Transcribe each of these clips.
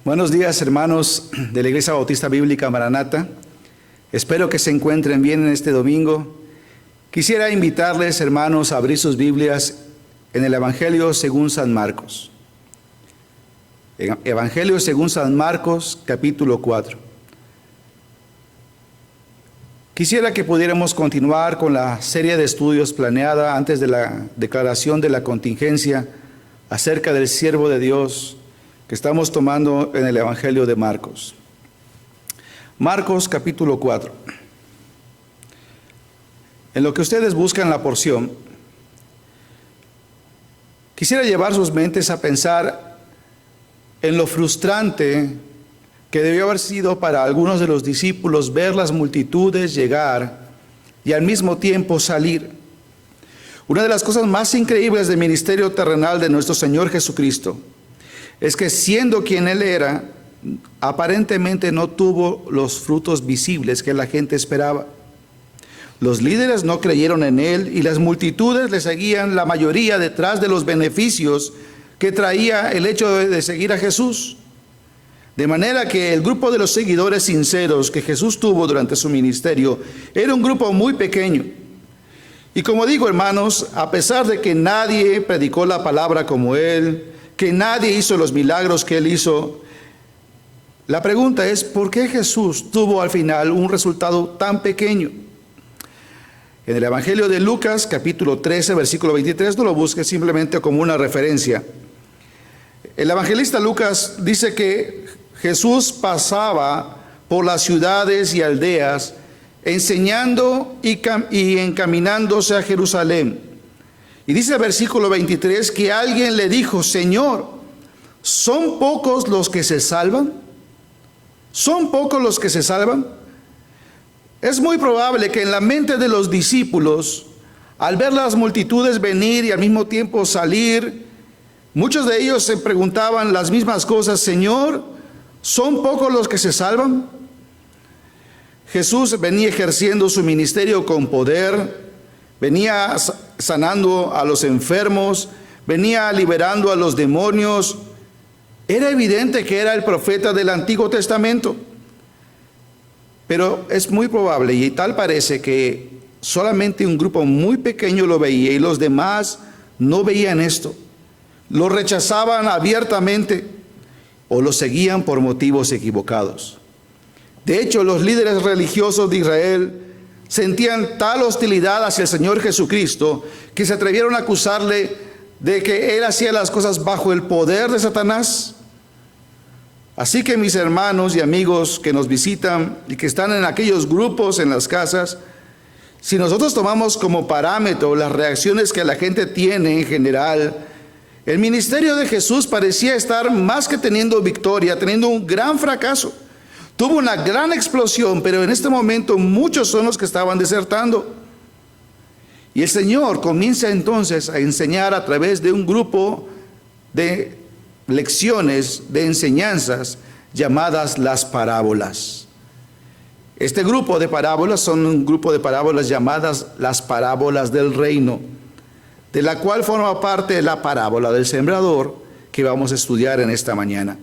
Buenos días, hermanos de la Iglesia Bautista Bíblica Maranata. Espero que se encuentren bien en este domingo. Quisiera invitarles, hermanos, a abrir sus Biblias en el Evangelio según San Marcos. Evangelio según San Marcos, capítulo 4. Quisiera que pudiéramos continuar con la serie de estudios planeada antes de la declaración de la contingencia acerca del siervo de Dios que estamos tomando en el Evangelio de Marcos. Marcos capítulo 4. En lo que ustedes buscan la porción, quisiera llevar sus mentes a pensar en lo frustrante que debió haber sido para algunos de los discípulos ver las multitudes llegar y al mismo tiempo salir. Una de las cosas más increíbles del ministerio terrenal de nuestro Señor Jesucristo es que, siendo quien Él era, aparentemente no tuvo los frutos visibles que la gente esperaba. Los líderes no creyeron en Él y las multitudes le seguían, la mayoría, detrás de los beneficios que traía el hecho de seguir a Jesús. De manera que el grupo de los seguidores sinceros que Jesús tuvo durante su ministerio era un grupo muy pequeño. Y como digo, hermanos, a pesar de que nadie predicó la palabra como Él, que nadie hizo los milagros que Él hizo, la pregunta es, ¿por qué Jesús tuvo al final un resultado tan pequeño? En el Evangelio de Lucas, capítulo 13, versículo 23, no lo busques, simplemente como una referencia. El evangelista Lucas dice que Jesús pasaba por las ciudades y aldeas, enseñando y encaminándose a Jerusalén. Y dice el versículo 23 que alguien le dijo: Señor, ¿son pocos los que se salvan? ¿Son pocos los que se salvan? Es muy probable que en la mente de los discípulos, al ver las multitudes venir y al mismo tiempo salir, muchos de ellos se preguntaban las mismas cosas: Señor, ¿son pocos los que se salvan? Jesús venía ejerciendo su ministerio con poder, venía sanando a los enfermos, venía liberando a los demonios. Era evidente que era el profeta del Antiguo Testamento. Pero es muy probable, y tal parece, que solamente un grupo muy pequeño lo veía y los demás no veían esto. Lo rechazaban abiertamente o lo seguían por motivos equivocados. De hecho, los líderes religiosos de Israel sentían tal hostilidad hacia el Señor Jesucristo que se atrevieron a acusarle de que Él hacía las cosas bajo el poder de Satanás. Así que, mis hermanos y amigos que nos visitan y que están en aquellos grupos en las casas, si nosotros tomamos como parámetro las reacciones que la gente tiene en general, el ministerio de Jesús parecía estar más que teniendo victoria, teniendo un gran fracaso. Tuvo una gran explosión, pero en este momento muchos son los que estaban desertando. Y el Señor comienza entonces a enseñar a través de un grupo de lecciones, de enseñanzas llamadas las parábolas. Este grupo de parábolas son un grupo de parábolas llamadas las parábolas del reino, de la cual forma parte la parábola del sembrador que vamos a estudiar en esta mañana.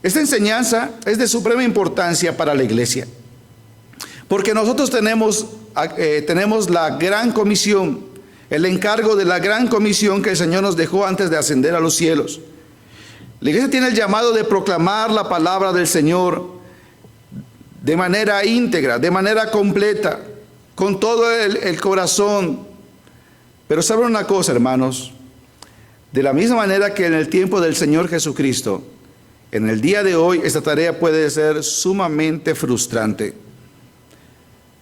Esta enseñanza es de suprema importancia para la iglesia, porque nosotros tenemos la gran comisión, el encargo de la gran comisión que el Señor nos dejó antes de ascender a los cielos. La iglesia tiene el llamado de proclamar la palabra del Señor de manera íntegra, de manera completa, con todo el corazón. Pero ¿saben una cosa, hermanos? De la misma manera que en el tiempo del Señor Jesucristo, en el día de hoy esta tarea puede ser sumamente frustrante.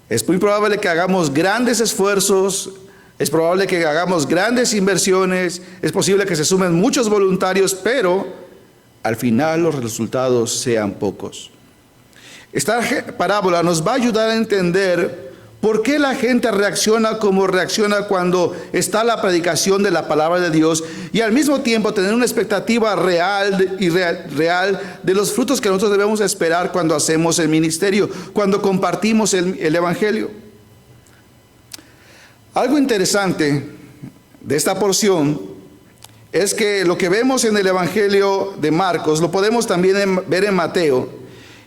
Es muy probable que hagamos grandes esfuerzos, es probable que hagamos grandes inversiones, es posible que se sumen muchos voluntarios, pero al final los resultados sean pocos. Esta parábola nos va a ayudar a entender por qué la gente reacciona como reacciona cuando está la predicación de la palabra de Dios, y al mismo tiempo tener una expectativa real de los frutos que nosotros debemos esperar cuando hacemos el ministerio, cuando compartimos el evangelio. Algo interesante de esta porción es que lo que vemos en el Evangelio de Marcos lo podemos también ver en Mateo.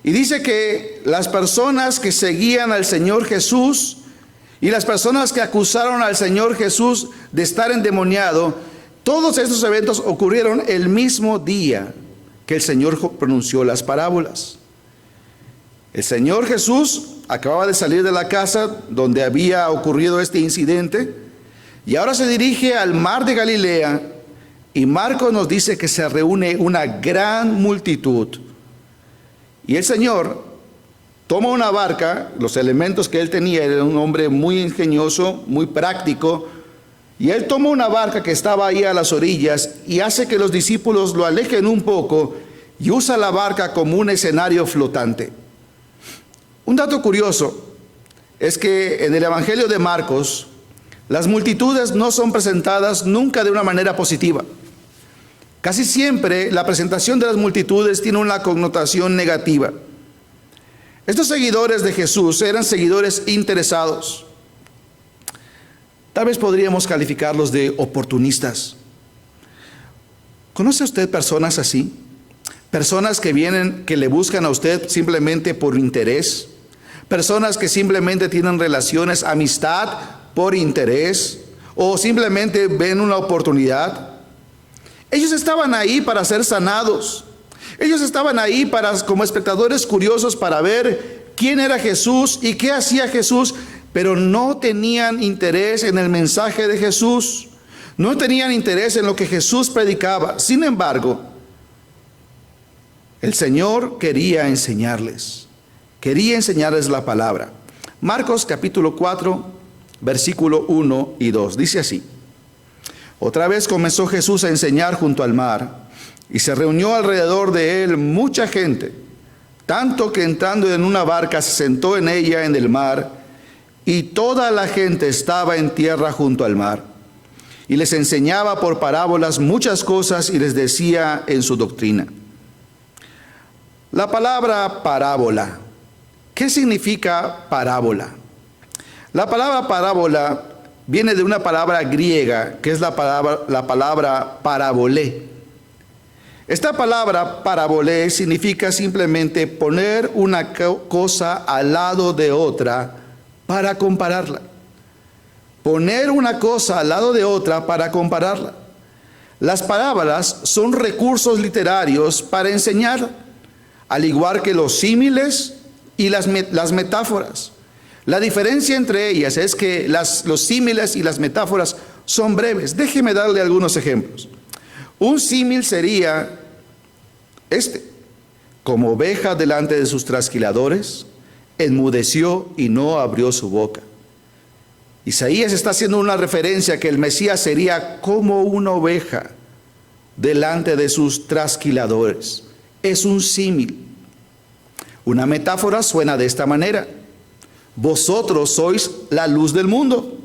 Y dice que las personas que seguían al Señor Jesús y las personas que acusaron al Señor Jesús de estar endemoniado, todos estos eventos ocurrieron el mismo día que el Señor pronunció las parábolas. El Señor Jesús acababa de salir de la casa donde había ocurrido este incidente y ahora se dirige al mar de Galilea, y Marcos nos dice que se reúne una gran multitud. Y el Señor toma una barca, los elementos que él tenía, era un hombre muy ingenioso, muy práctico, y él toma una barca que estaba ahí a las orillas y hace que los discípulos lo alejen un poco y usa la barca como un escenario flotante. Un dato curioso es que en el Evangelio de Marcos, las multitudes no son presentadas nunca de una manera positiva. Casi siempre la presentación de las multitudes tiene una connotación negativa. Estos seguidores de Jesús eran seguidores interesados. Tal vez podríamos calificarlos de oportunistas. ¿Conoce usted personas así? Personas que vienen, que le buscan a usted simplemente por interés. Personas que simplemente tienen relaciones, amistad por interés, o simplemente ven una oportunidad. Ellos estaban ahí para ser sanados. Ellos estaban ahí como espectadores curiosos para ver quién era Jesús y qué hacía Jesús, pero no tenían interés en el mensaje de Jesús. No tenían interés en lo que Jesús predicaba. Sin embargo, el Señor quería enseñarles la palabra. Marcos capítulo 4, versículo 1 y 2, dice así: Otra vez comenzó Jesús a enseñar junto al mar, y se reunió alrededor de él mucha gente, tanto que entrando en una barca se sentó en ella en el mar, y toda la gente estaba en tierra junto al mar. Y les enseñaba por parábolas muchas cosas y les decía en su doctrina. La palabra parábola, ¿qué significa parábola? La palabra parábola viene de una palabra griega, que es la palabra parabolé. Esta palabra parabolé significa simplemente poner una cosa al lado de otra para compararla. Poner una cosa al lado de otra para compararla. Las parábolas son recursos literarios para enseñar, al igual que los símiles y las metáforas. La diferencia entre ellas es que los símiles y las metáforas son breves. Déjeme darle algunos ejemplos. Un símil sería como oveja delante de sus trasquiladores, enmudeció y no abrió su boca. Isaías está haciendo una referencia que el Mesías sería como una oveja delante de sus trasquiladores. Es un símil. Una metáfora suena de esta manera: vosotros sois la luz del mundo.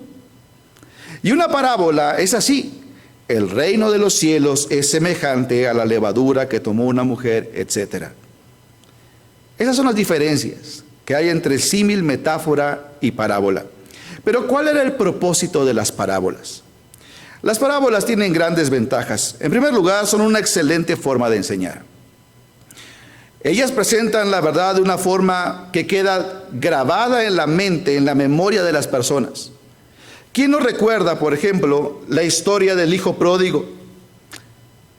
Y una parábola es así: el reino de los cielos es semejante a la levadura que tomó una mujer, etc. Esas son las diferencias que hay entre símil, metáfora y parábola. Pero ¿cuál era el propósito de las parábolas? Las parábolas tienen grandes ventajas. En primer lugar, son una excelente forma de enseñar. Ellas presentan la verdad de una forma que queda grabada en la mente, en la memoria de las personas. ¿Quién no recuerda, por ejemplo, la historia del hijo pródigo?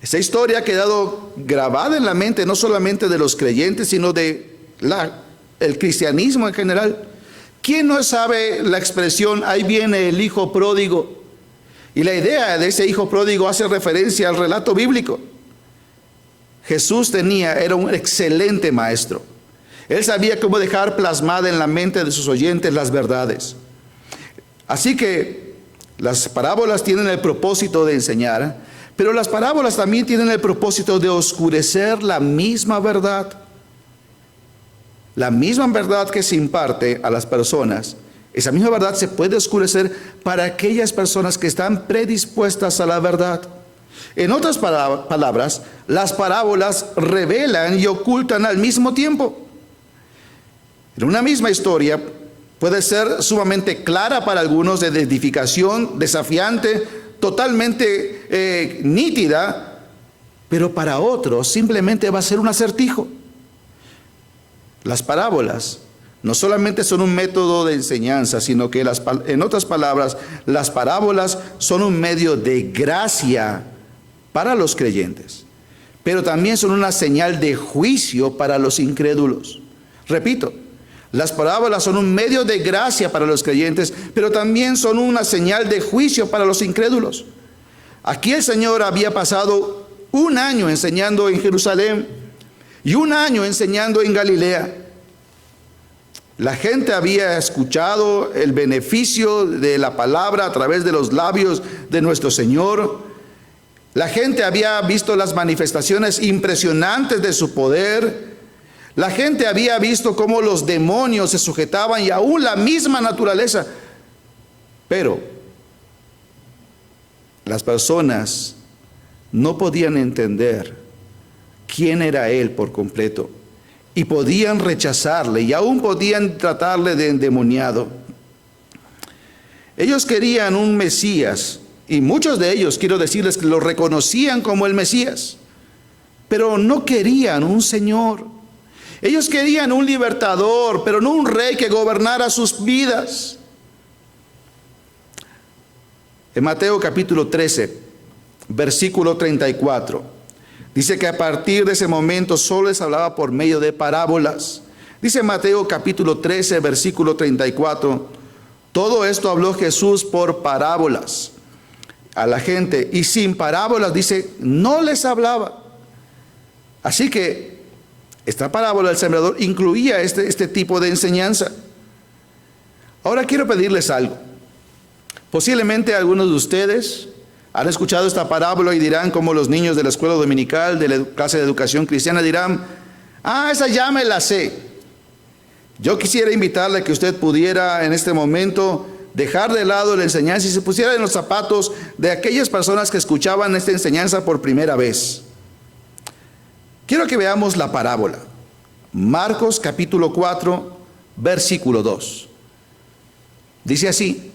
Esa historia ha quedado grabada en la mente no solamente de los creyentes, sino de el cristianismo en general. ¿Quién no sabe la expresión "ahí viene el hijo pródigo"? Y la idea de ese hijo pródigo hace referencia al relato bíblico. Jesús era un excelente maestro. Él sabía cómo dejar plasmada en la mente de sus oyentes las verdades. Así que las parábolas tienen el propósito de enseñar, pero las parábolas también tienen el propósito de oscurecer la misma verdad. La misma verdad que se imparte a las personas, esa misma verdad se puede oscurecer para aquellas personas que están predispuestas a la verdad. En otras palabras, las parábolas revelan y ocultan al mismo tiempo. En una misma historia puede ser sumamente clara para algunos, de edificación, desafiante, totalmente nítida, pero para otros simplemente va a ser un acertijo. Las parábolas no solamente son un método de enseñanza, sino que en otras palabras, las parábolas son un medio de gracia para los creyentes, pero también son una señal de juicio para los incrédulos. Repito, las parábolas son un medio de gracia para los creyentes, pero también son una señal de juicio para los incrédulos. Aquí el Señor había pasado un año enseñando en Jerusalén y un año enseñando en Galilea. La gente había escuchado el beneficio de la palabra a través de los labios de nuestro Señor. La gente había visto las manifestaciones impresionantes de su poder. La gente había visto cómo los demonios se sujetaban y aún la misma naturaleza. Pero las personas no podían entender quién era Él por completo. Y podían rechazarle y aún podían tratarle de endemoniado. Ellos querían un Mesías y muchos de ellos, quiero decirles, que lo reconocían como el Mesías, pero no querían un Señor. Ellos querían un libertador, pero no un rey que gobernara sus vidas. En Mateo capítulo 13, versículo 34. Dice que a partir de ese momento solo les hablaba por medio de parábolas. Dice Mateo capítulo 13, versículo 34. Todo esto habló Jesús por parábolas a la gente. Y sin parábolas, dice, no les hablaba. Así que esta parábola del sembrador incluía este tipo de enseñanza. Ahora quiero pedirles algo. Posiblemente algunos de ustedes han escuchado esta parábola y dirán, como los niños de la escuela dominical, de la clase de educación cristiana, dirán, esa ya me la sé. Yo quisiera invitarle a que usted pudiera en este momento dejar de lado la enseñanza y se pusiera en los zapatos de aquellas personas que escuchaban esta enseñanza por primera vez. Quiero que veamos la parábola. Marcos capítulo 4, versículo 2. Dice así,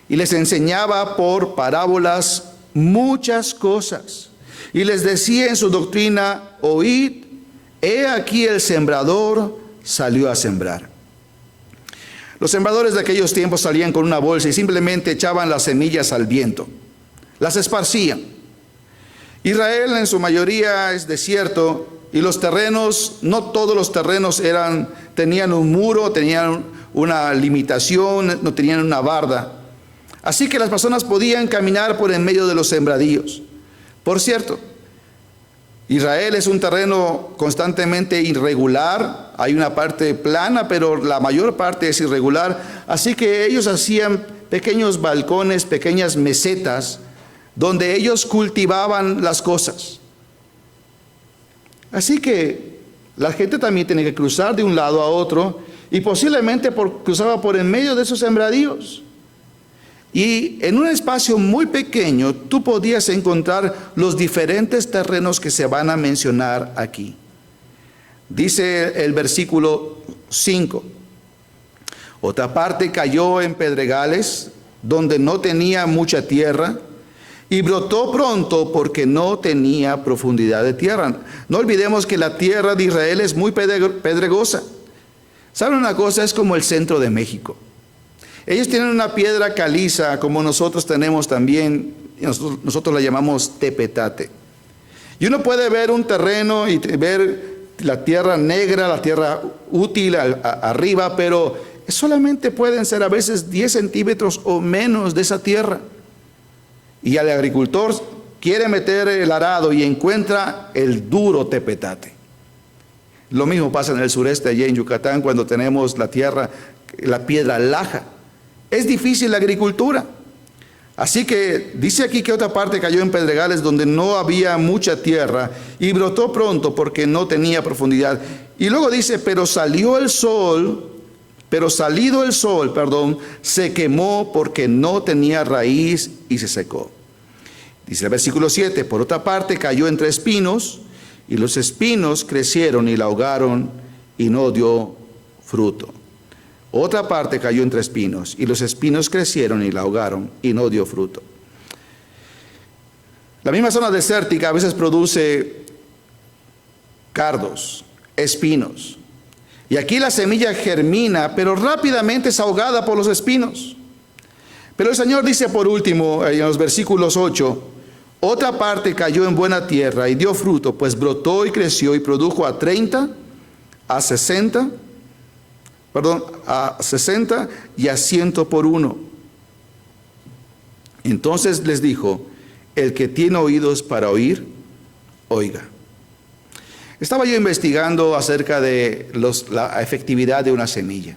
y les enseñaba por parábolas muchas cosas, y les decía en su doctrina, oíd, he aquí el sembrador salió a sembrar. Los sembradores de aquellos tiempos salían con una bolsa y simplemente echaban las semillas al viento, las esparcían. Israel en su mayoría es desierto y los terrenos, no todos los terrenos tenían un muro, tenían una limitación, no tenían una barda. Así que las personas podían caminar por en medio de los sembradíos. Por cierto, Israel es un terreno constantemente irregular. Hay una parte plana, pero la mayor parte es irregular. Así que ellos hacían pequeños balcones, pequeñas mesetas, donde ellos cultivaban las cosas. Así que la gente también tenía que cruzar de un lado a otro y posiblemente cruzaba por en medio de esos sembradíos. Y en un espacio muy pequeño tú podías encontrar los diferentes terrenos que se van a mencionar aquí. Dice el versículo 5. Otra parte cayó en pedregales donde no tenía mucha tierra y brotó pronto porque no tenía profundidad de tierra. No olvidemos que la tierra de Israel es muy pedregosa. ¿Saben una cosa? Es como el centro de México. Ellos tienen una piedra caliza como nosotros tenemos también, nosotros la llamamos tepetate. Y uno puede ver un terreno y ver la tierra negra, la tierra útil arriba, pero solamente pueden ser a veces 10 centímetros o menos de esa tierra. Y el agricultor quiere meter el arado y encuentra el duro tepetate. Lo mismo pasa en el sureste, allí en Yucatán, cuando tenemos la tierra, la piedra laja. Es difícil la agricultura. Así que dice aquí que otra parte cayó en pedregales donde no había mucha tierra y brotó pronto porque no tenía profundidad. Y luego dice, pero salido el sol, se quemó porque no tenía raíz y se secó. Dice el versículo 7, por otra parte cayó entre espinos y los espinos crecieron y la ahogaron y no dio fruto. Otra parte cayó entre espinos y los espinos crecieron y la ahogaron y no dio fruto. La misma zona desértica a veces produce cardos, espinos. Y aquí la semilla germina, pero rápidamente es ahogada por los espinos. Pero el Señor dice por último, en los versículos 8, otra parte cayó en buena tierra y dio fruto, pues brotó y creció y produjo a 30, a 60 y a 100 por uno. Entonces les dijo, el que tiene oídos para oír, oiga. Estaba yo investigando acerca de la efectividad de una semilla.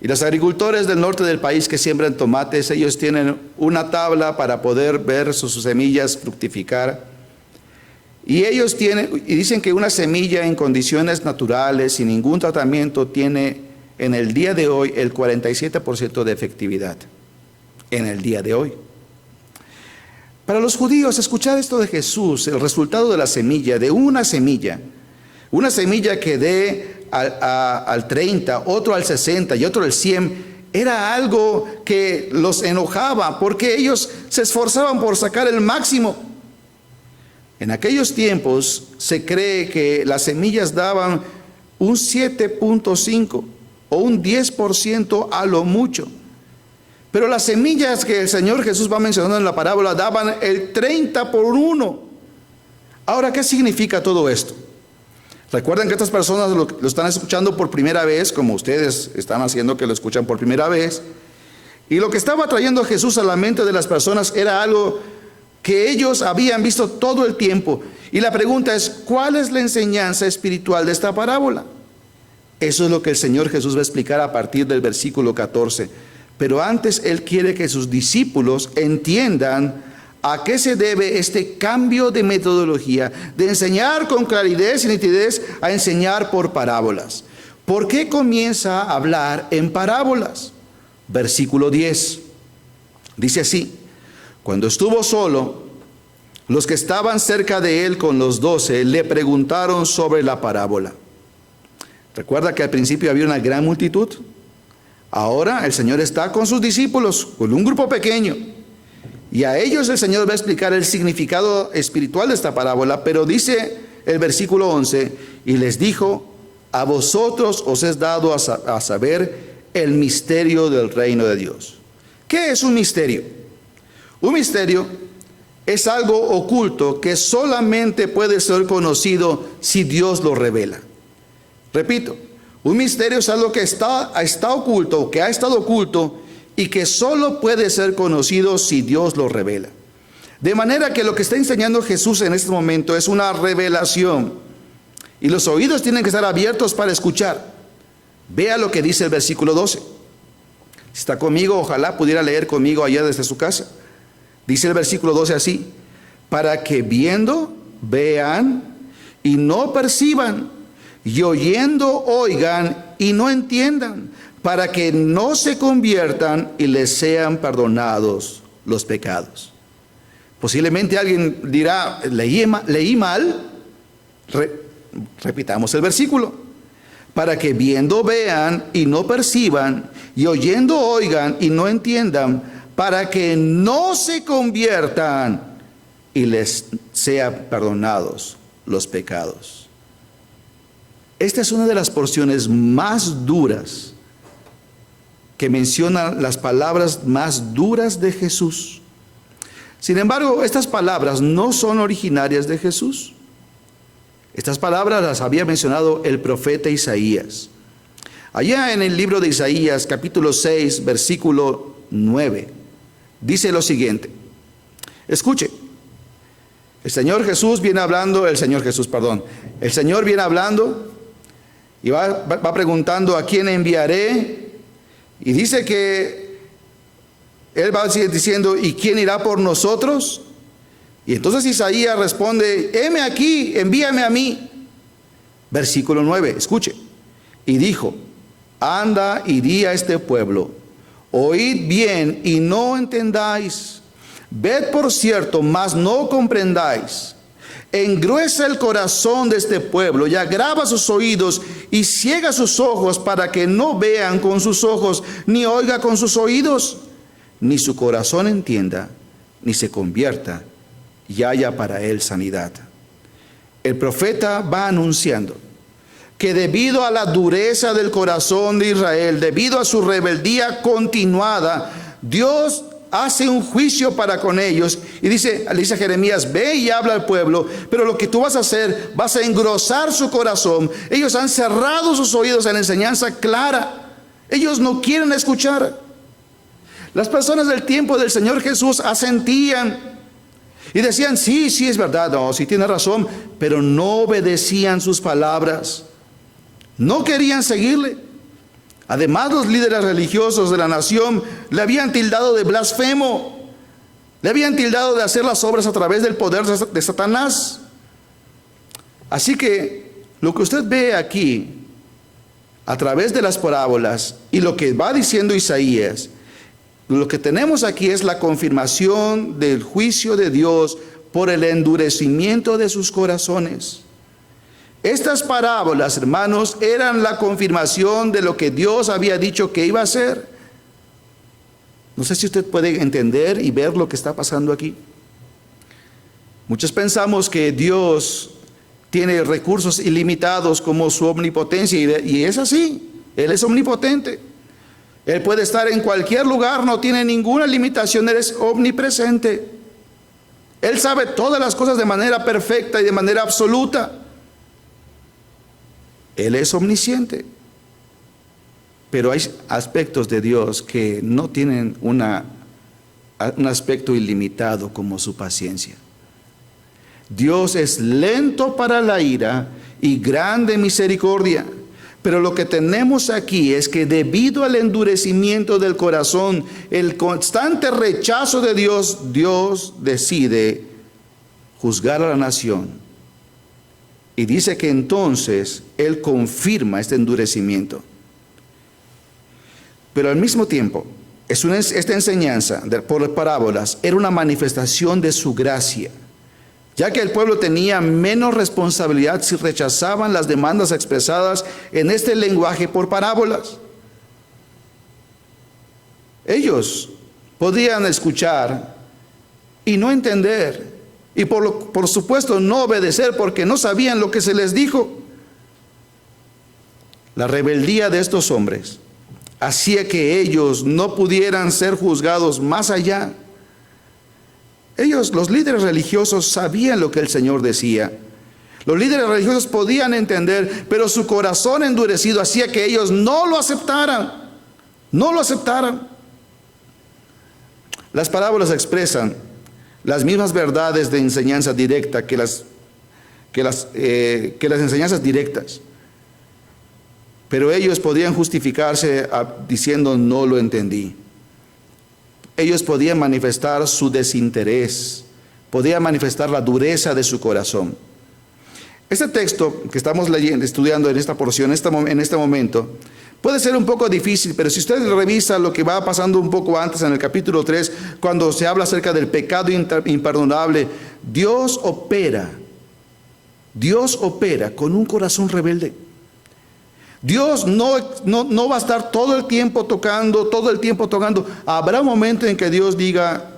Y los agricultores del norte del país que siembran tomates, ellos tienen una tabla para poder ver sus semillas fructificar. Y ellos dicen que una semilla en condiciones naturales, sin ningún tratamiento, tiene en el día de hoy el 47% de efectividad. En el día de hoy. Para los judíos, escuchar esto de Jesús, el resultado de la semilla, de una semilla que dé al 30, otro al 60 y otro al 100, era algo que los enojaba porque ellos se esforzaban por sacar el máximo. En aquellos tiempos se cree que las semillas daban un 7.5 o un 10% a lo mucho. Pero las semillas que el Señor Jesús va mencionando en la parábola daban el 30 por 1. Ahora, ¿qué significa todo esto? Recuerden que estas personas lo están escuchando por primera vez, como ustedes están haciendo que lo escuchan por primera vez. Y lo que estaba trayendo Jesús a la mente de las personas era algo que ellos habían visto todo el tiempo. Y la pregunta es, ¿cuál es la enseñanza espiritual de esta parábola? Eso es lo que el Señor Jesús va a explicar a partir del versículo 14. Pero antes Él quiere que sus discípulos entiendan a qué se debe este cambio de metodología, de enseñar con claridad y nitidez a enseñar por parábolas. ¿Por qué comienza a hablar en parábolas? Versículo 10. Dice así, cuando estuvo solo, los que estaban cerca de Él con los 12 le preguntaron sobre la parábola. ¿Recuerda que al principio había una gran multitud? Ahora el Señor está con sus discípulos, con un grupo pequeño. Y a ellos el Señor va a explicar el significado espiritual de esta parábola, pero dice el versículo 11, y les dijo, a vosotros os es dado a saber el misterio del reino de Dios. ¿Qué es un misterio? Un misterio es algo oculto que solamente puede ser conocido si Dios lo revela. Repito, un misterio es algo que está oculto, que ha estado oculto y que solo puede ser conocido si Dios lo revela. De manera que lo que está enseñando Jesús en este momento es una revelación. Y los oídos tienen que estar abiertos para escuchar. Vea lo que dice el versículo 12. Si está conmigo, ojalá pudiera leer conmigo allá desde su casa. Dice el versículo 12 así, para que viendo, vean y no perciban, y oyendo, oigan y no entiendan, para que no se conviertan y les sean perdonados los pecados. Posiblemente alguien dirá, leí mal. Repitamos el versículo. Para que viendo vean y no perciban, y oyendo oigan y no entiendan, para que no se conviertan y les sean perdonados los pecados. Esta es una de las porciones más duras que menciona las palabras más duras de Jesús. Sin embargo, estas palabras no son originarias de Jesús. Estas palabras las había mencionado el profeta Isaías. Allá en el libro de Isaías, capítulo 6, versículo 9, dice lo siguiente. Escuche. El Señor viene hablando y va preguntando a quién enviaré. Y dice que Él va diciendo, ¿y quién irá por nosotros? Y entonces Isaías responde, heme aquí, envíame a mí. Versículo 9, escuche. Y dijo, anda y di a este pueblo, oíd bien y no entendáis, ved por cierto, mas no comprendáis. Engruesa el corazón de este pueblo y agrava sus oídos y ciega sus ojos para que no vean con sus ojos, ni oiga con sus oídos, ni su corazón entienda, ni se convierta y haya para él sanidad. El profeta va anunciando que debido a la dureza del corazón de Israel, debido a su rebeldía continuada, Dios hace un juicio para con ellos y dice a Jeremías: ve y habla al pueblo, pero lo que tú vas a hacer, vas a engrosar su corazón. Ellos han cerrado sus oídos a la enseñanza clara. Ellos no quieren escuchar. Las personas del tiempo del Señor Jesús asentían y decían: sí, sí es verdad, no, sí tiene razón, pero no obedecían sus palabras. No querían seguirle. Además, los líderes religiosos de la nación le habían tildado de blasfemo. Le habían tildado de hacer las obras a través del poder de Satanás. Así que lo que usted ve aquí, a través de las parábolas y lo que va diciendo Isaías, lo que tenemos aquí es la confirmación del juicio de Dios por el endurecimiento de sus corazones. Estas parábolas, hermanos, eran la confirmación de lo que Dios había dicho que iba a hacer. No sé si usted puede entender y ver lo que está pasando aquí. Muchos pensamos que Dios tiene recursos ilimitados como su omnipotencia, y es así. Él es omnipotente. Él puede estar en cualquier lugar, no tiene ninguna limitación, Él es omnipresente. Él sabe todas las cosas de manera perfecta y de manera absoluta. Él es omnisciente. Pero hay aspectos de Dios que no tienen un aspecto ilimitado como su paciencia. Dios es lento para la ira y grande en misericordia. Pero lo que tenemos aquí es que debido al endurecimiento del corazón, el constante rechazo de Dios, Dios decide juzgar a la nación. Y dice que entonces Él confirma este endurecimiento. Pero al mismo tiempo, esta enseñanza por parábolas era una manifestación de su gracia, ya que el pueblo tenía menos responsabilidad si rechazaban las demandas expresadas en este lenguaje por parábolas. Ellos podían escuchar y no entender, y por supuesto no obedecer porque no sabían lo que se les dijo. La rebeldía de estos hombres hacía que ellos no pudieran ser juzgados más allá. Ellos, los líderes religiosos, sabían lo que el Señor decía. Los líderes religiosos podían entender, pero su corazón endurecido hacía que ellos no lo aceptaran. No lo aceptaran. Las parábolas expresan las mismas verdades de enseñanza directa que las enseñanzas directas. Pero ellos podían justificarse diciendo: no lo entendí. Ellos podían manifestar su desinterés, podían manifestar la dureza de su corazón. Este texto que estamos estudiando en esta porción, en este momento, puede ser un poco difícil, pero si usted revisa lo que va pasando un poco antes en el capítulo 3, cuando se habla acerca del pecado imperdonable, Dios opera con un corazón rebelde. Dios no va a estar todo el tiempo tocando. Habrá un momento en que Dios diga: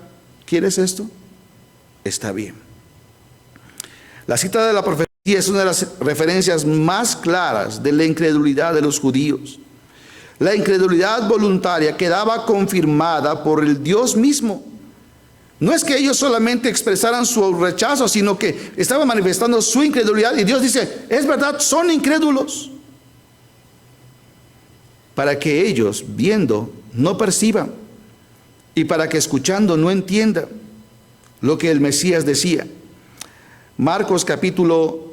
¿quieres esto? Está bien. La cita de la profecía es una de las referencias más claras de la incredulidad de los judíos. La incredulidad voluntaria quedaba confirmada por el Dios mismo. No es que ellos solamente expresaran su rechazo, sino que estaban manifestando su incredulidad. Y Dios dice: es verdad, son incrédulos. Para que ellos, viendo, no perciban, y para que escuchando no entiendan lo que el Mesías decía. Marcos capítulo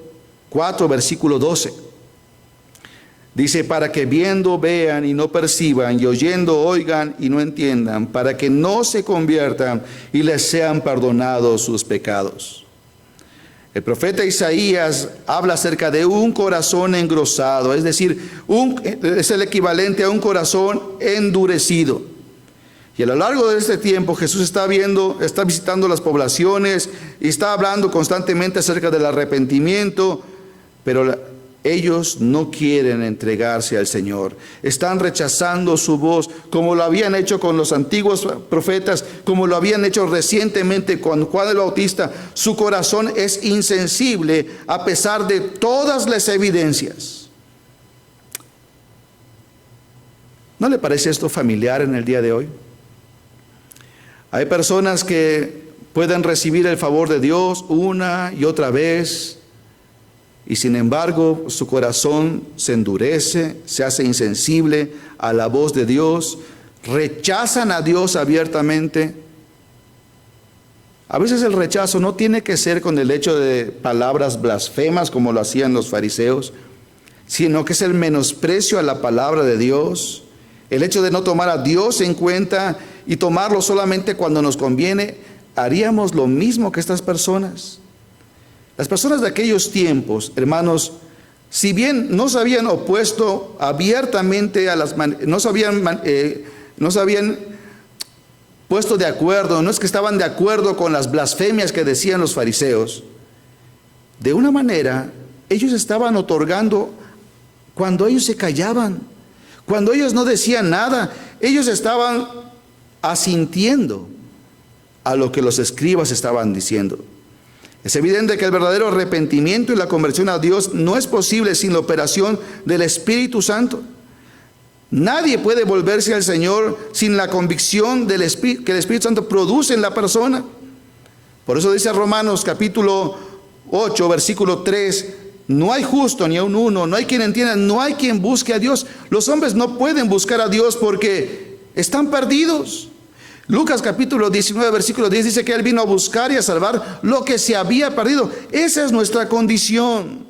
4, versículo 12. Dice: para que viendo vean y no perciban, y oyendo oigan y no entiendan, para que no se conviertan y les sean perdonados sus pecados. El profeta Isaías habla acerca de un corazón engrosado, es decir, es el equivalente a un corazón endurecido. Y a lo largo de este tiempo Jesús está visitando las poblaciones y está hablando constantemente acerca del arrepentimiento, pero ellos no quieren entregarse al Señor. Están rechazando su voz, como lo habían hecho con los antiguos profetas, como lo habían hecho recientemente con Juan el Bautista. Su corazón es insensible a pesar de todas las evidencias. ¿No le parece esto familiar en el día de hoy? Hay personas que pueden recibir el favor de Dios una y otra vez, y sin embargo su corazón se endurece, se hace insensible a la voz de Dios, rechazan a Dios abiertamente. A veces el rechazo no tiene que ser con el hecho de palabras blasfemas como lo hacían los fariseos, sino que es el menosprecio a la palabra de Dios, el hecho de no tomar a Dios en cuenta y tomarlo solamente cuando nos conviene. Haríamos lo mismo que estas personas. Las personas de aquellos tiempos, hermanos, si bien no se habían opuesto abiertamente a no se habían puesto de acuerdo, no es que estaban de acuerdo con las blasfemias que decían los fariseos, de una manera ellos estaban otorgando cuando ellos se callaban, cuando ellos no decían nada, ellos estaban asintiendo a lo que los escribas estaban diciendo. Es evidente que el verdadero arrepentimiento y la conversión a Dios no es posible sin la operación del Espíritu Santo. Nadie puede volverse al Señor sin la convicción que el Espíritu Santo produce en la persona. Por eso dice Romanos capítulo 8, versículo 3, no hay justo ni aun uno, no hay quien entienda, no hay quien busque a Dios. Los hombres no pueden buscar a Dios porque están perdidos. Lucas capítulo 19, versículo 10 dice que Él vino a buscar y a salvar lo que se había perdido. Esa es nuestra condición.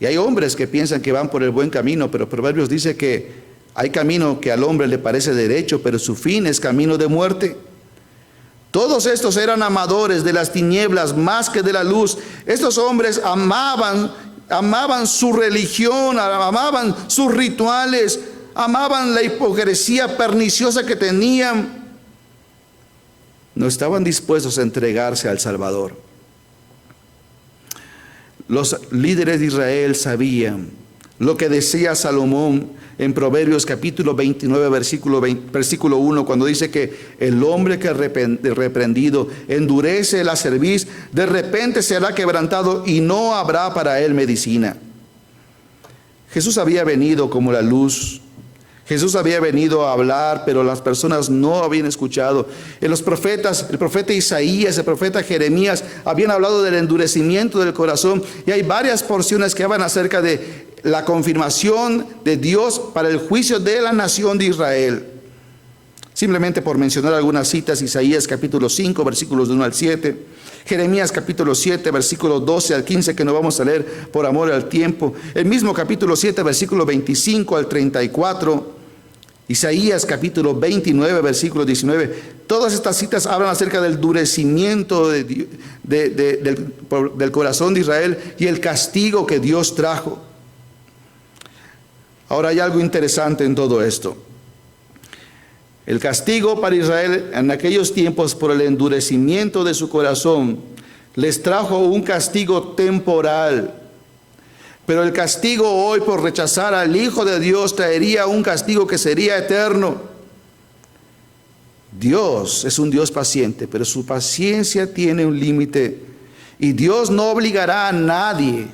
Y hay hombres que piensan que van por el buen camino, pero Proverbios dice que hay camino que al hombre le parece derecho, pero su fin es camino de muerte. Todos estos eran amadores de las tinieblas más que de la luz. Estos hombres amaban su religión, amaban sus rituales, amaban la hipocresía perniciosa que tenían. No estaban dispuestos a entregarse al Salvador. Los líderes de Israel sabían lo que decía Salomón en Proverbios capítulo 29, versículo 1, cuando dice que el hombre que reprendido endurece la cerviz, de repente será quebrantado y no habrá para él medicina. Jesús había venido como la luz. Jesús había venido a hablar, pero las personas no habían escuchado. En los profetas, el profeta Isaías, el profeta Jeremías, habían hablado del endurecimiento del corazón. Y hay varias porciones que hablan acerca de la confirmación de Dios para el juicio de la nación de Israel. Simplemente por mencionar algunas citas: Isaías capítulo 5, versículos de 1 al 7. Jeremías capítulo 7, versículo 12 al 15, que no vamos a leer por amor al tiempo. El mismo capítulo 7, versículo 25 al 34. Isaías capítulo 29, versículo 19. Todas estas citas hablan acerca del endurecimiento del corazón de Israel y el castigo que Dios trajo. Ahora hay algo interesante en todo esto. El castigo para Israel en aquellos tiempos por el endurecimiento de su corazón les trajo un castigo temporal. Pero el castigo hoy por rechazar al Hijo de Dios traería un castigo que sería eterno. Dios es un Dios paciente, pero su paciencia tiene un límite. Y Dios no obligará a nadie.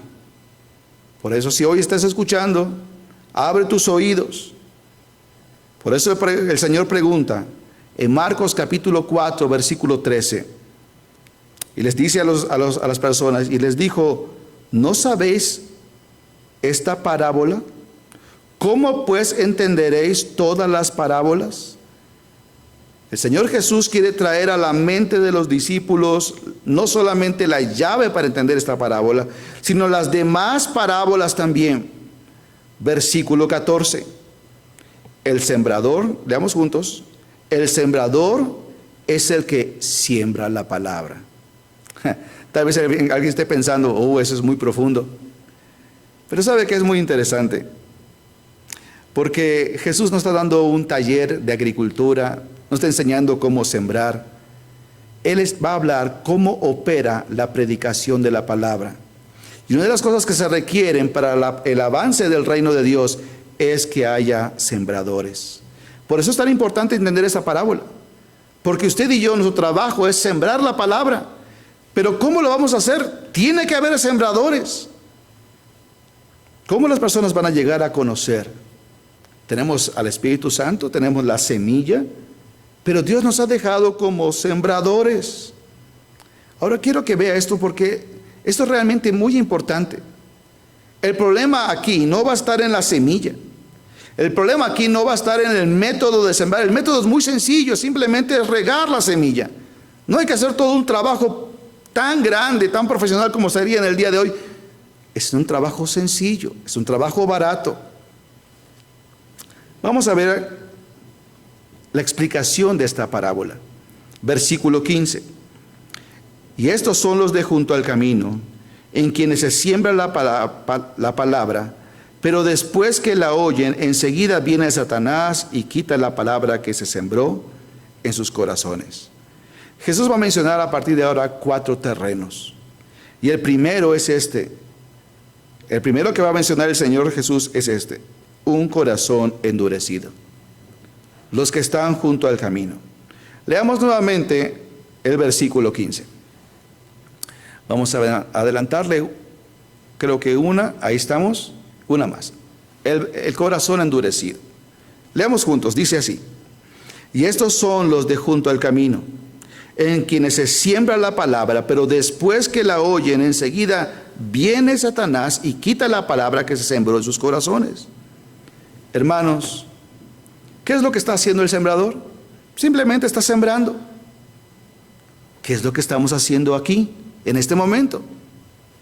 Por eso, si hoy estás escuchando, abre tus oídos. Por eso el Señor pregunta en Marcos capítulo 4, versículo 13. Y les dice a las personas, y les dijo: ¿no sabéis esta parábola? ¿Cómo pues entenderéis todas las parábolas? El Señor Jesús quiere traer a la mente de los discípulos no solamente la llave para entender esta parábola, sino las demás parábolas también. Versículo 14. El sembrador, leamos juntos, el sembrador es el que siembra la palabra. Tal vez alguien esté pensando: eso es muy profundo. Pero sabe que es muy interesante, porque Jesús no está dando un taller de agricultura, no está enseñando cómo sembrar. Él va a hablar cómo opera la predicación de la palabra. Y una de las cosas que se requieren para el avance del reino de Dios es que haya sembradores. Por eso es tan importante entender esta parábola. Porque usted y yo, nuestro trabajo es sembrar la palabra. Pero ¿cómo lo vamos a hacer? Tiene que haber sembradores. ¿Cómo las personas van a llegar a conocer? Tenemos al Espíritu Santo, tenemos la semilla, pero Dios nos ha dejado como sembradores. Ahora quiero que vea esto porque esto es realmente muy importante. El problema aquí no va a estar en la semilla. El problema aquí no va a estar en el método de sembrar. El método es muy sencillo, simplemente es regar la semilla. No hay que hacer todo un trabajo tan grande, tan profesional como sería en el día de hoy. Es un trabajo sencillo, es un trabajo barato. Vamos a ver la explicación de esta parábola. Versículo 15. Y estos son los de junto al camino, en quienes se siembra la palabra, pero después que la oyen, enseguida viene Satanás y quita la palabra que se sembró en sus corazones. Jesús va a mencionar a partir de ahora 4 terrenos. Y el primero es este. El primero que va a mencionar el Señor Jesús es este: un corazón endurecido. Los que están junto al camino. Leamos nuevamente el versículo 15. Vamos a adelantarle, creo que ahí estamos, una más. El corazón endurecido. Leamos juntos, dice así: y estos son los de junto al camino, en quienes se siembra la palabra, pero después que la oyen, enseguida viene Satanás y quita la palabra que se sembró en sus corazones. Hermanos, ¿qué es lo que está haciendo el sembrador? Simplemente está sembrando. ¿Qué es lo que estamos haciendo aquí, en este momento?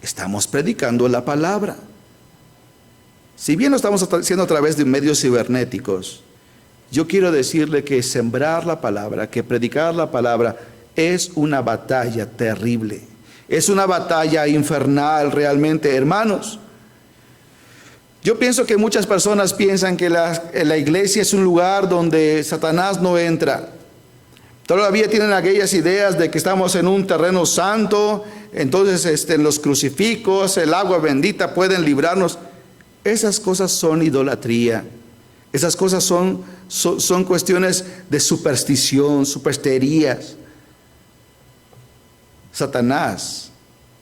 Estamos predicando la palabra. Si bien lo estamos haciendo a través de medios cibernéticos, yo quiero decirle que sembrar la palabra, que predicar la palabra, es una batalla terrible. Es una batalla infernal realmente, hermanos. Yo pienso que muchas personas piensan que la iglesia es un lugar donde Satanás no entra. Todavía tienen aquellas ideas de que estamos en un terreno santo, entonces en los crucifijos, el agua bendita pueden librarnos. Esas cosas son idolatría. Esas cosas son cuestiones de superstición, supersterías. Satanás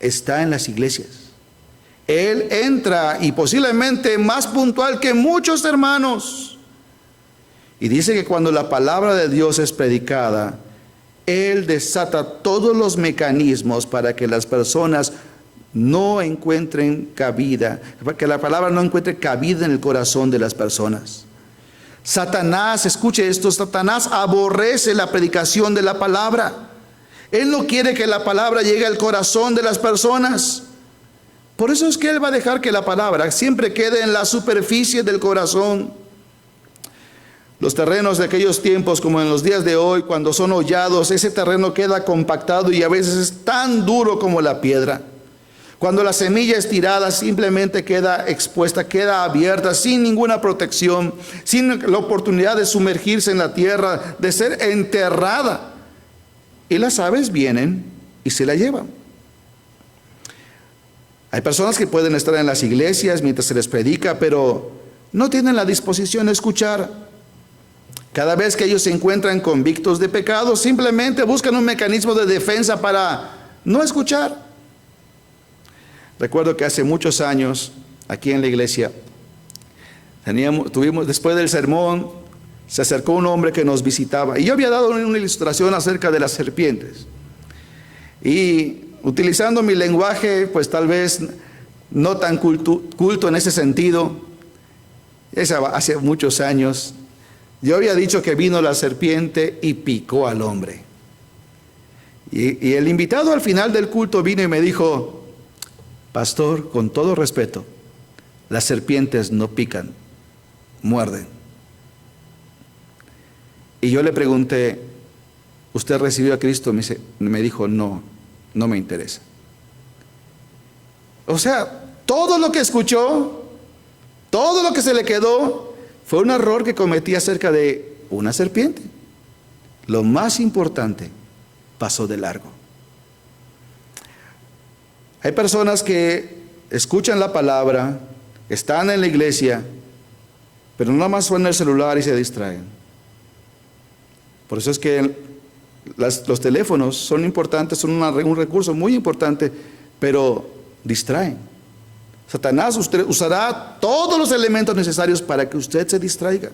está en las iglesias. Él entra y posiblemente más puntual que muchos hermanos. Y dice que cuando la palabra de Dios es predicada, Él desata todos los mecanismos para que las personas no encuentren cabida, para que la palabra no encuentre cabida en el corazón de las personas. Satanás, escuche esto, Satanás aborrece la predicación de la palabra. Él no quiere que la palabra llegue al corazón de las personas. Por eso es que Él va a dejar que la palabra siempre quede en la superficie del corazón. Los terrenos de aquellos tiempos, como en los días de hoy, cuando son hollados, ese terreno queda compactado y a veces es tan duro como la piedra. Cuando la semilla es tirada, simplemente queda expuesta, queda abierta, sin ninguna protección, sin la oportunidad de sumergirse en la tierra, de ser enterrada. Y las aves vienen y se la llevan. Hay personas que pueden estar en las iglesias mientras se les predica, pero no tienen la disposición de escuchar. Cada vez que ellos se encuentran convictos de pecado, simplemente buscan un mecanismo de defensa para no escuchar. Recuerdo que hace muchos años, aquí en la iglesia, después del sermón, se acercó un hombre que nos visitaba. Y yo había dado una ilustración acerca de las serpientes. Y utilizando mi lenguaje, pues tal vez no tan culto en ese sentido, hace muchos años, yo había dicho que vino la serpiente y picó al hombre. Y el invitado al final del culto vino y me dijo: pastor, con todo respeto, las serpientes no pican, muerden. Y yo le pregunté: ¿usted recibió a Cristo? Me dijo: no me interesa. O sea, todo lo que escuchó, todo lo que se le quedó, fue un error que cometí acerca de una serpiente. Lo más importante pasó de largo. Hay personas que escuchan la palabra, están en la iglesia, pero nada más suena el celular y se distraen. Por eso es que los teléfonos son importantes, son un recurso muy importante, pero distraen. Satanás usará todos los elementos necesarios para que usted se distraiga.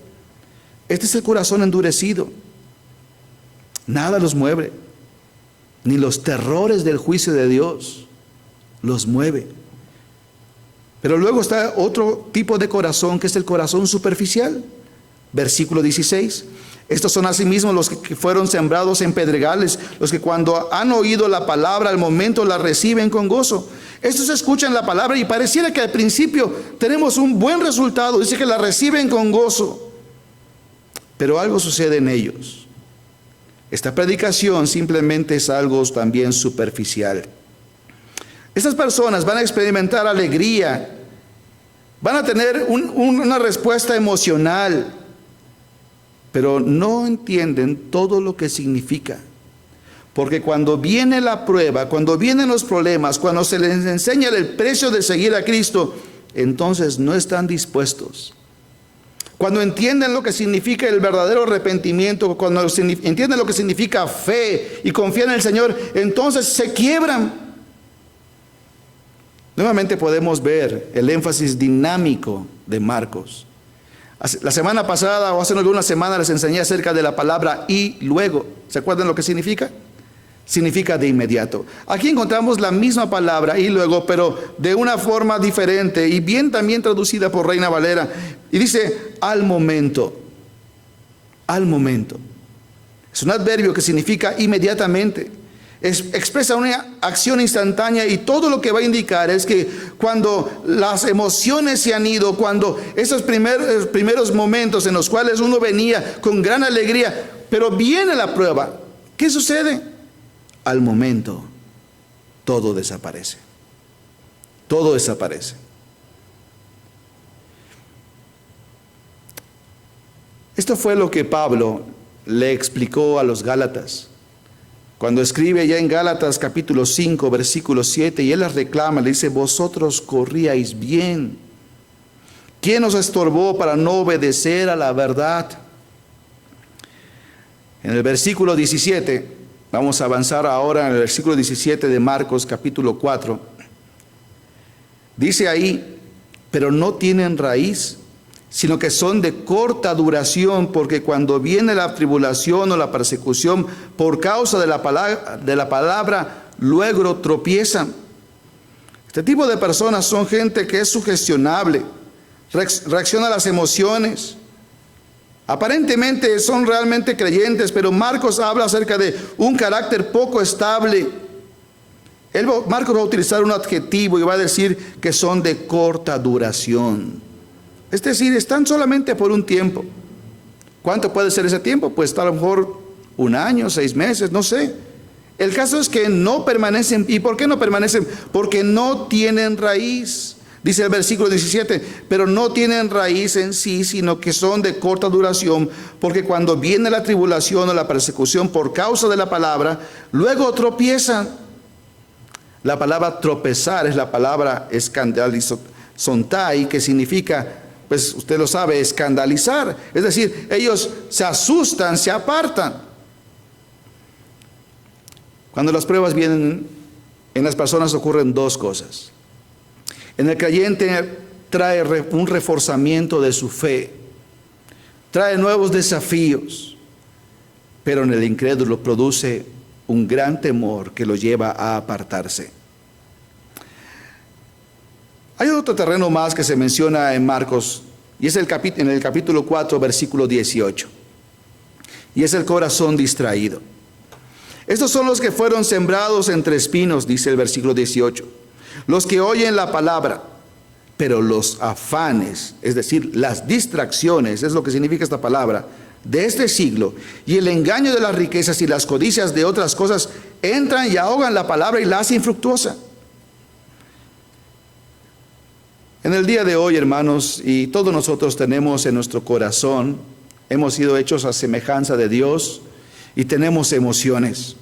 Este es el corazón endurecido. Nada los mueve, ni los terrores del juicio de Dios los mueve. Pero luego está otro tipo de corazón, que es el corazón superficial. Versículo 16. Estos son asimismo los que fueron sembrados en pedregales, los que cuando han oído la palabra al momento la reciben con gozo. Estos escuchan la palabra y pareciera que al principio tenemos un buen resultado. Dice que la reciben con gozo. Pero algo sucede en ellos. Esta predicación simplemente es algo también superficial. Estas personas van a experimentar alegría, van a tener una respuesta emocional, pero no entienden todo lo que significa. Porque cuando viene la prueba, cuando vienen los problemas, cuando se les enseña el precio de seguir a Cristo, entonces no están dispuestos. Cuando entienden lo que significa el verdadero arrepentimiento, cuando entienden lo que significa fe y confían en el Señor, entonces se quiebran. Nuevamente podemos ver el énfasis dinámico de Marcos. La semana pasada o hace algunas semanas les enseñé acerca de la palabra y luego. ¿Se acuerdan lo que significa? Significa de inmediato. Aquí encontramos la misma palabra y luego, pero de una forma diferente y bien también traducida por Reina Valera. Y dice al momento. Al momento. Es un adverbio que significa inmediatamente. Expresa una acción instantánea y todo lo que va a indicar es que cuando las emociones se han ido, cuando esos primeros momentos en los cuales uno venía con gran alegría, pero viene la prueba, ¿qué sucede? Al momento, todo desaparece. Todo desaparece. Esto fue lo que Pablo le explicó a los Gálatas. Cuando escribe ya en Gálatas capítulo 5, versículo 7, y él las reclama, le dice, vosotros corríais bien. ¿Quién os estorbó para no obedecer a la verdad? En el versículo 17, vamos a avanzar ahora en el versículo 17 de Marcos capítulo 4. Dice ahí, pero no tienen raíz, sino que son de corta duración, porque cuando viene la tribulación o la persecución por causa de la palabra, luego tropiezan. Este tipo de personas son gente que es sugestionable, reacciona a las emociones. Aparentemente son realmente creyentes, pero Marcos habla acerca de un carácter poco estable. Marcos va a utilizar un adjetivo y va a decir que son de corta duración. Es decir, están solamente por un tiempo. ¿Cuánto puede ser ese tiempo? Pues a lo mejor 1 año, 6 meses, no sé. El caso es que no permanecen. ¿Y por qué no permanecen? Porque no tienen raíz. Dice el versículo 17, pero no tienen raíz en sí, sino que son de corta duración, porque cuando viene la tribulación o la persecución por causa de la palabra, luego tropiezan. La palabra tropezar es la palabra escandalizontai, que significa, pues usted lo sabe, escandalizar. Es decir, ellos se asustan, se apartan. Cuando las pruebas vienen, en las personas ocurren 2 cosas. En el creyente trae un reforzamiento de su fe, trae nuevos desafíos, pero en el incrédulo produce un gran temor que lo lleva a apartarse. Hay otro terreno más que se menciona en Marcos, y es en el capítulo 4, versículo 18. Y es el corazón distraído. Estos son los que fueron sembrados entre espinos, dice el versículo 18. Los que oyen la palabra, pero los afanes, es decir, las distracciones, es lo que significa esta palabra, de este siglo, y el engaño de las riquezas y las codicias de otras cosas, entran y ahogan la palabra y la hacen infructuosa. En el día de hoy, hermanos, y todos nosotros tenemos en nuestro corazón, hemos sido hechos a semejanza de Dios y tenemos emociones.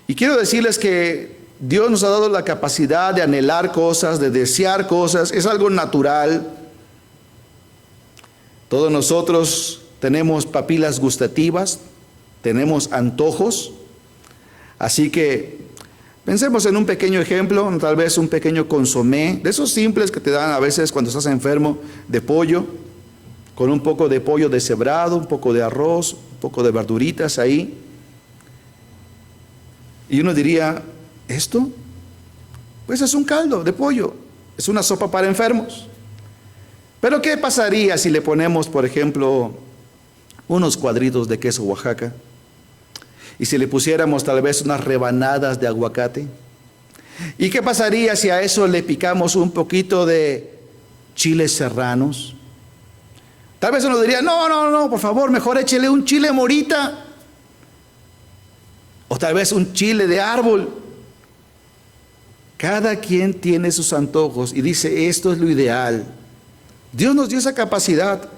Y quiero decirles que Dios nos ha dado la capacidad de anhelar cosas, de desear cosas, es algo natural. Todos nosotros tenemos papilas gustativas, tenemos antojos, así que pensemos en un pequeño ejemplo, tal vez un pequeño consomé, de esos simples que te dan a veces cuando estás enfermo, de pollo, con un poco de pollo deshebrado, un poco de arroz, un poco de verduritas ahí. Y uno diría, ¿esto? Pues es un caldo de pollo, es una sopa para enfermos. Pero ¿qué pasaría si le ponemos, por ejemplo, unos cuadritos de queso Oaxaca? Y si le pusiéramos tal vez unas rebanadas de aguacate. ¿Y qué pasaría si a eso le picamos un poquito de chiles serranos? Tal vez uno diría, no, por favor, mejor échele un chile morita. O tal vez un chile de árbol. Cada quien tiene sus antojos y dice, esto es lo ideal. Dios nos dio esa capacidad.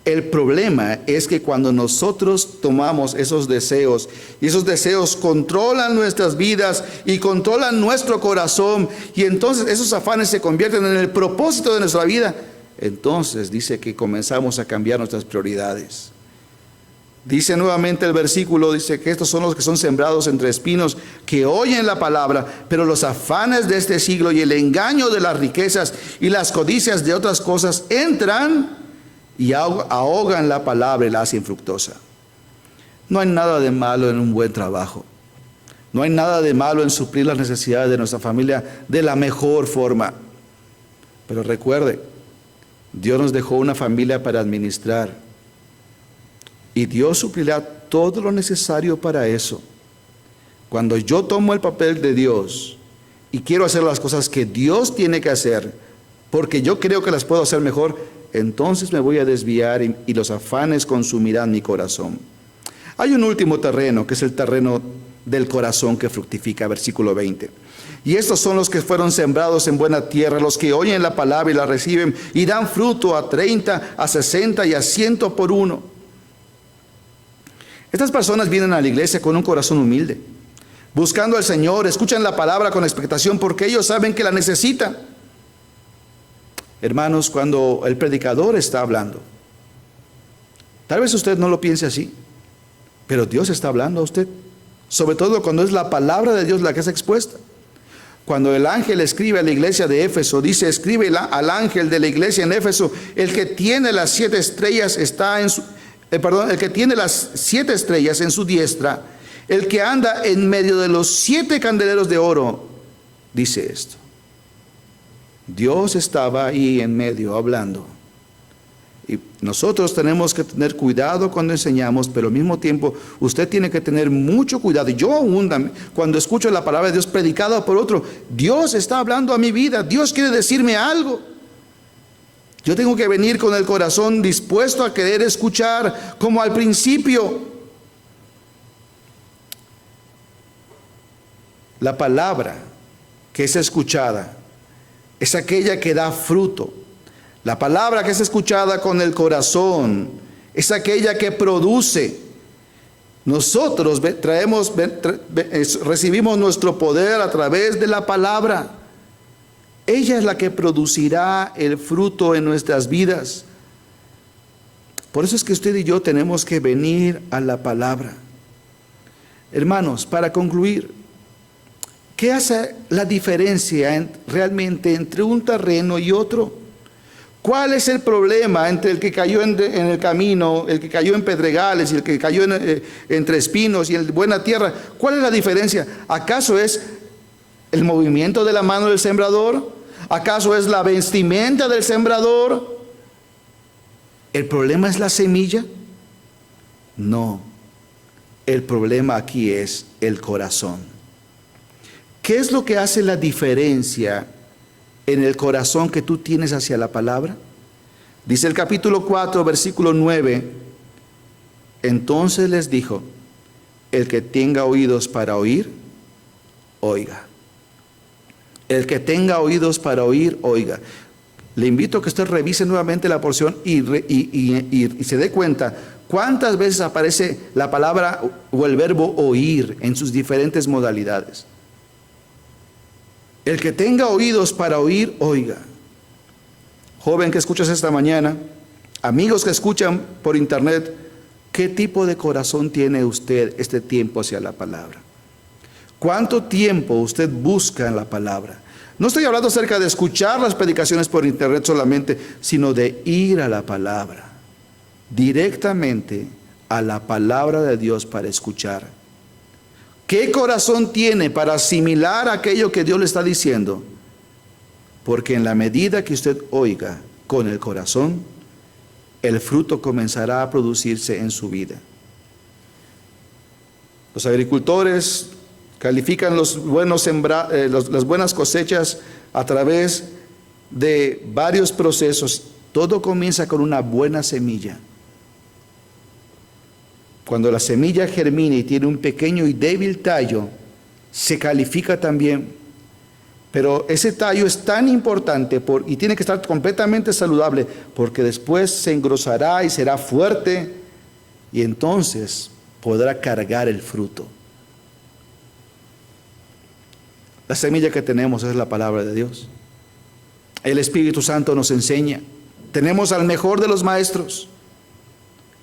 El problema es que cuando nosotros tomamos esos deseos y esos deseos controlan nuestras vidas y controlan nuestro corazón y entonces esos afanes se convierten en el propósito de nuestra vida, entonces dice que comenzamos a cambiar nuestras prioridades. Dice nuevamente el versículo, dice que estos son los que son sembrados entre espinos, que oyen la palabra, pero los afanes de este siglo y el engaño de las riquezas y las codicias de otras cosas entran y ahogan la palabra y la hacen infructuosa. No hay nada de malo en un buen trabajo. No hay nada de malo en suplir las necesidades de nuestra familia de la mejor forma. Pero recuerde, Dios nos dejó una familia para administrar. Y Dios suplirá todo lo necesario para eso. Cuando yo tomo el papel de Dios y quiero hacer las cosas que Dios tiene que hacer, porque yo creo que las puedo hacer mejor, entonces me voy a desviar y los afanes consumirán mi corazón. Hay un último terreno, que es el terreno del corazón que fructifica, versículo 20. Y estos son los que fueron sembrados en buena tierra, los que oyen la palabra y la reciben y dan fruto a 30, a 60 y a 100 por uno. Estas personas vienen a la iglesia con un corazón humilde, buscando al Señor, escuchan la palabra con expectación porque ellos saben que la necesitan. Hermanos, cuando el predicador está hablando, tal vez usted no lo piense así, pero Dios está hablando a usted, sobre todo cuando es la palabra de Dios la que es expuesta. Cuando el ángel escribe a la iglesia de Éfeso, dice, escribe al ángel de la iglesia en Éfeso, el que tiene las 7 estrellas está en su... el que tiene las 7 estrellas en su diestra, el que anda en medio de los 7 candeleros de oro, dice esto. Dios estaba ahí en medio hablando. Y nosotros tenemos que tener cuidado cuando enseñamos, pero al mismo tiempo usted tiene que tener mucho cuidado. Y yo aún, cuando escucho la palabra de Dios predicada por otro, Dios está hablando a mi vida, Dios quiere decirme algo. Yo tengo que venir con el corazón dispuesto a querer escuchar, como al principio. La palabra que es escuchada es aquella que da fruto. La palabra que es escuchada con el corazón es aquella que produce. Nosotros recibimos nuestro poder a través de la palabra. Ella es la que producirá el fruto en nuestras vidas. Por eso es que usted y yo tenemos que venir a la palabra. Hermanos, para concluir, ¿qué hace la diferencia realmente entre un terreno y otro? ¿Cuál es el problema entre el que cayó en el camino, el que cayó en pedregales y el que cayó entre espinos y en buena tierra? ¿Cuál es la diferencia? ¿Acaso es el movimiento de la mano del sembrador? ¿Acaso es la vestimenta del sembrador? ¿El problema es la semilla? No. El problema aquí es el corazón. ¿Qué es lo que hace la diferencia en el corazón que tú tienes hacia la palabra? Dice el capítulo 4, versículo 9. Entonces les dijo, el que tenga oídos para oír, oiga. El que tenga oídos para oír, oiga. Le invito a que usted revise nuevamente la porción y se dé cuenta cuántas veces aparece la palabra o el verbo oír en sus diferentes modalidades. El que tenga oídos para oír, oiga. Joven que escuchas esta mañana, amigos que escuchan por internet, ¿qué tipo de corazón tiene usted este tiempo hacia la palabra? ¿Cuánto tiempo usted busca en la palabra? No estoy hablando acerca de escuchar las predicaciones por internet solamente, sino de ir a la palabra, directamente a la palabra de Dios para escuchar. ¿Qué corazón tiene para asimilar aquello que Dios le está diciendo? Porque en la medida que usted oiga con el corazón, el fruto comenzará a producirse en su vida. Los agricultores califican las buenas cosechas a través de varios procesos. Todo comienza con una buena semilla. Cuando la semilla germina y tiene un pequeño y débil tallo, se califica también. Pero ese tallo es tan importante y tiene que estar completamente saludable, porque después se engrosará y será fuerte y entonces podrá cargar el fruto. La semilla que tenemos es la palabra de Dios. El Espíritu Santo nos enseña. Tenemos al mejor de los maestros.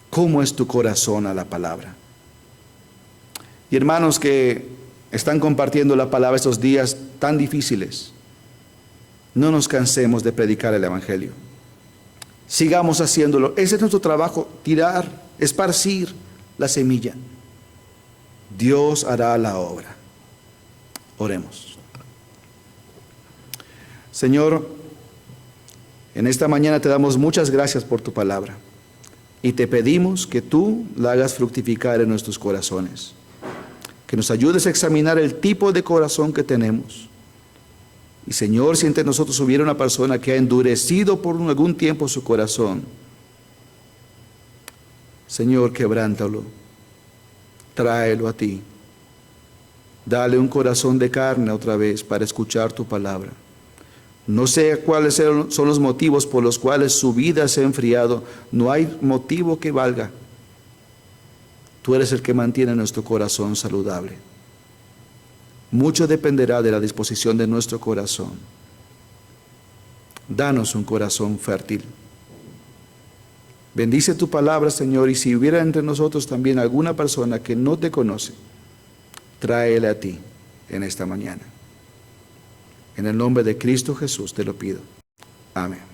¿Cómo es tu corazón a la palabra? Y hermanos que están compartiendo la palabra estos días tan difíciles, no nos cansemos de predicar el Evangelio. Sigamos haciéndolo. Ese es nuestro trabajo, tirar, esparcir la semilla. Dios hará la obra. Oremos. Señor, en esta mañana te damos muchas gracias por tu palabra y te pedimos que tú la hagas fructificar en nuestros corazones, que nos ayudes a examinar el tipo de corazón que tenemos. Y Señor, si entre nosotros hubiera una persona que ha endurecido por algún tiempo su corazón, Señor, quebrántalo, tráelo a ti, dale un corazón de carne otra vez para escuchar tu palabra. No sé cuáles son los motivos por los cuales su vida se ha enfriado. No hay motivo que valga. Tú eres el que mantiene nuestro corazón saludable. Mucho dependerá de la disposición de nuestro corazón. Danos un corazón fértil. Bendice tu palabra, Señor, y si hubiera entre nosotros también alguna persona que no te conoce, tráela a ti en esta mañana. En el nombre de Cristo Jesús te lo pido. Amén.